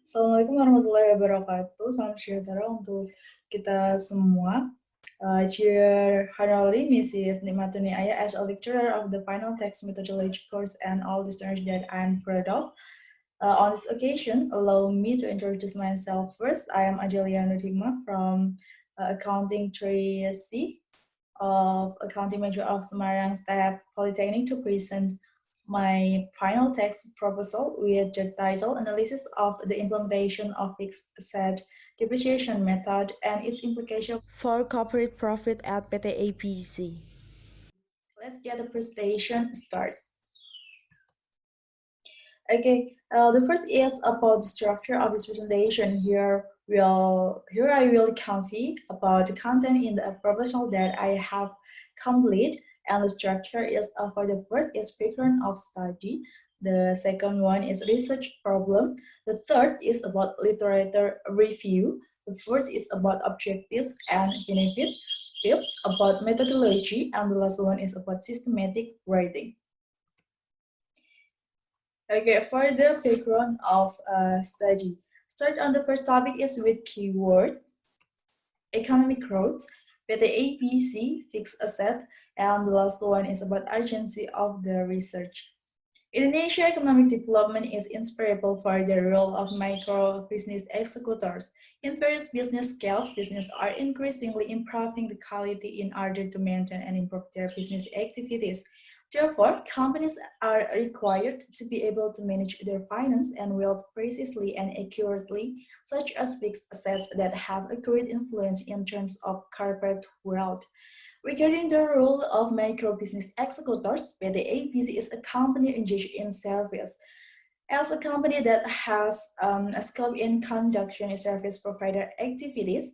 Assalamualaikum warahmatullahi wabarakatuh. Salam sejahtera untuk kita semua. Dear Mrs. Nikmatuni Aya, as a lecturer of the final text methodology course and all listeners that I'm proud of. On this occasion, allow me to introduce myself first. I am Adelia Nurhikmah from Accounting 3C of Accounting major of Semarang State Polytechnic to present my final text proposal with the title Analysis of the Implementation of Fixed Asset Depreciation Method and its Implication for corporate profit at PT APC. Let's get the presentation started. Okay, the first is about the structure of this presentation. Here I will convey about the content in the proposal that I have completed, and the structure is for the first is background of study. The second one is research problem. The third is about literature review. The fourth is about objectives and benefits. Fifth about methodology, and the last one is about systematic writing. Okay, for the background of study. Start on the first topic is with keyword, economic growth, PT ABC, fixed asset, and the last one is about urgency of the research. Indonesia economic development is inseparable for the role of micro business executors. In various business scales, businesses are increasingly improving the quality in order to maintain and improve their business activities. Therefore, companies are required to be able to manage their finance and wealth precisely and accurately, such as fixed assets that have a great influence in terms of corporate wealth. Regarding the role of micro business executors, PT APC is a company engaged in service. As a company that has a scope in conducting service provider activities,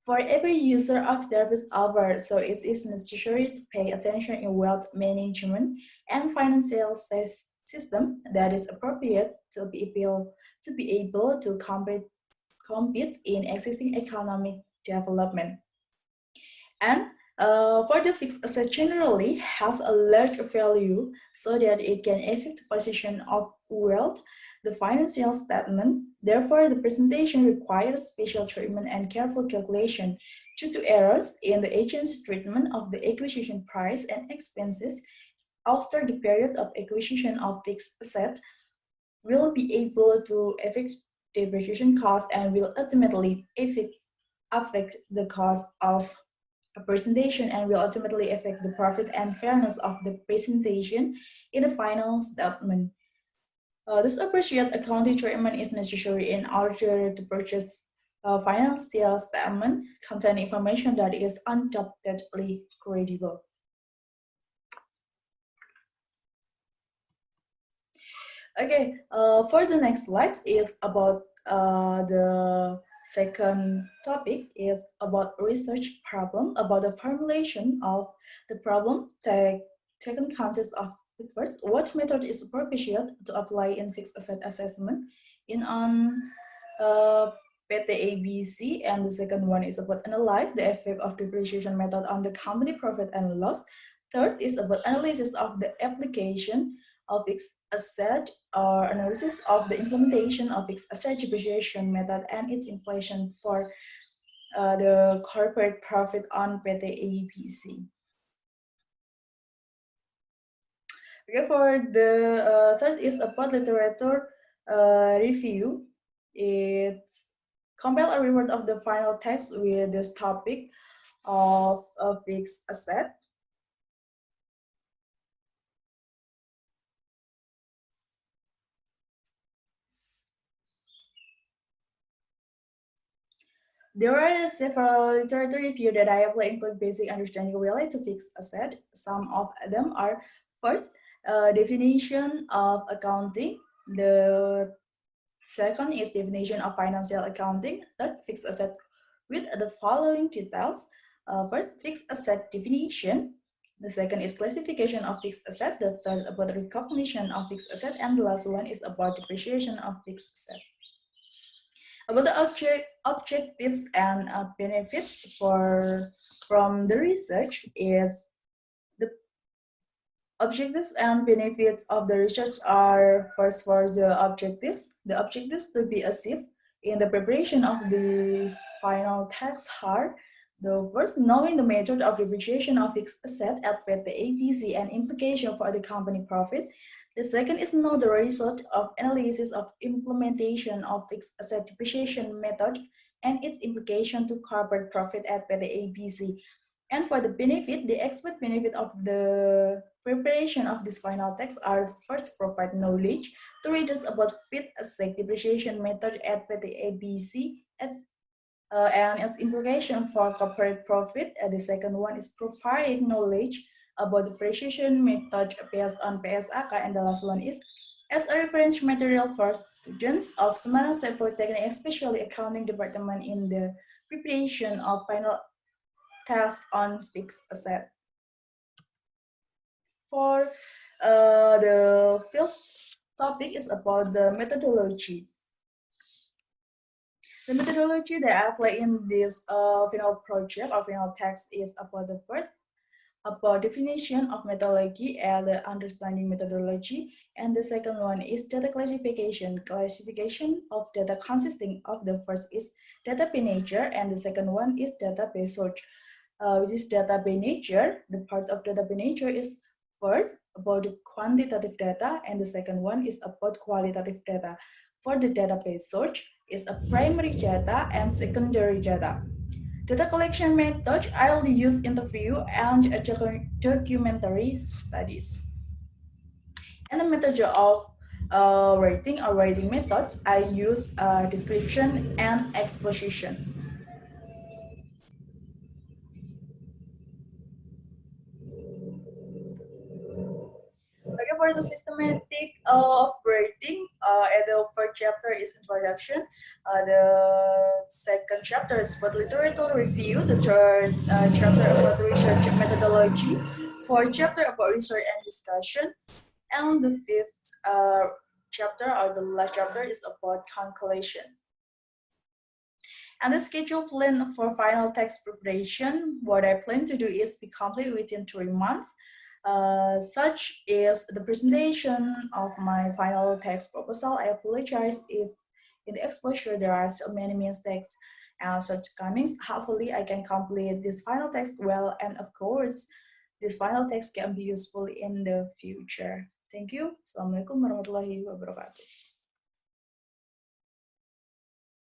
for every user of service offered, so it is necessary to pay attention in wealth management and financial system that is appropriate to be able to compete in existing economic development. And for the fixed asset generally have a large value so that it can affect the position of wealth, the financial statement. Therefore, the presentation requires special treatment and careful calculation due to errors in the agent's treatment of the acquisition price and expenses after the period of acquisition of fixed asset will be able to affect depreciation cost and will ultimately affect the cost of a presentation and will ultimately affect the profit and fairness of the presentation in the final statement. This appropriate accounting treatment is necessary in order to purchase a financial statement containing information that is undoubtedly credible. Okay, for the next slide is about the second topic is about research problem, about the formulation of the problem. Taken consists of the first, what method is appropriate to apply in fixed asset assessment in on PT ABC, and the second one is about analyze the effect of depreciation method on the company profit and loss. Third is about analysis of the application of fixed asset or analysis of the implementation of fixed asset depreciation method and its implication for the corporate profit on PT ABC. Okay, for the third is about literature review. It's compile a report of the final text with this topic of a fixed asset. There are several literature reviews that I apply include basic understanding related to fixed asset. Some of them are first, definition of accounting. The second is definition of financial accounting. Third, fixed asset with the following details. First, fixed asset definition. The second is classification of fixed asset. The third about recognition of fixed asset. And the last one is about depreciation of fixed asset. About the objectives and benefits from the research is the Objectives and benefits of the research are first for the objectives. The objectives to be achieved in the preparation of this final text are the first, knowing the method of depreciation of fixed asset at PT ABC and implication for the company profit. The second is know the result of analysis of implementation of fixed asset depreciation method and its implication to corporate profit at PT ABC. And for the benefit, the expert benefit of the preparation of this final text are first provide knowledge to readers about fixed asset depreciation method at PT ABC and its implication for corporate profit. The second one is provide knowledge about the depreciation method based on PSAK, and the last one is as a reference material for students of Semarang State Polytechnic, especially accounting department in the preparation of final test on fixed asset. For the fifth topic is about the methodology. The methodology that I apply in this final project or final text is about the first, about definition of methodology and the understanding methodology. And the second one is data classification. Classification of data consisting of the first is data by nature and the second one is data by source. Which is data by nature. The part of data by nature is first about the quantitative data and the second one is about qualitative data. For the database source is a primary data and secondary data. Data collection methods I'll use interview and documentary studies. And the method of writing methods, I use description and exposition. Okay, for the systematic operating, and the first chapter is introduction. The second chapter is about literature review. The third chapter about research methodology. Fourth chapter about research and discussion. And the fifth chapter, or the last chapter, is about calculation. And the schedule plan for final text preparation, what I plan to do is be complete within 3 months. Such is the presentation of my final text proposal. I apologize if in the exposure there are so many mistakes and shortcomings. Hopefully I can complete this final text well, and of course this final text can be useful in the future. Thank you. Assalamualaikum warahmatullahi wabarakatuh.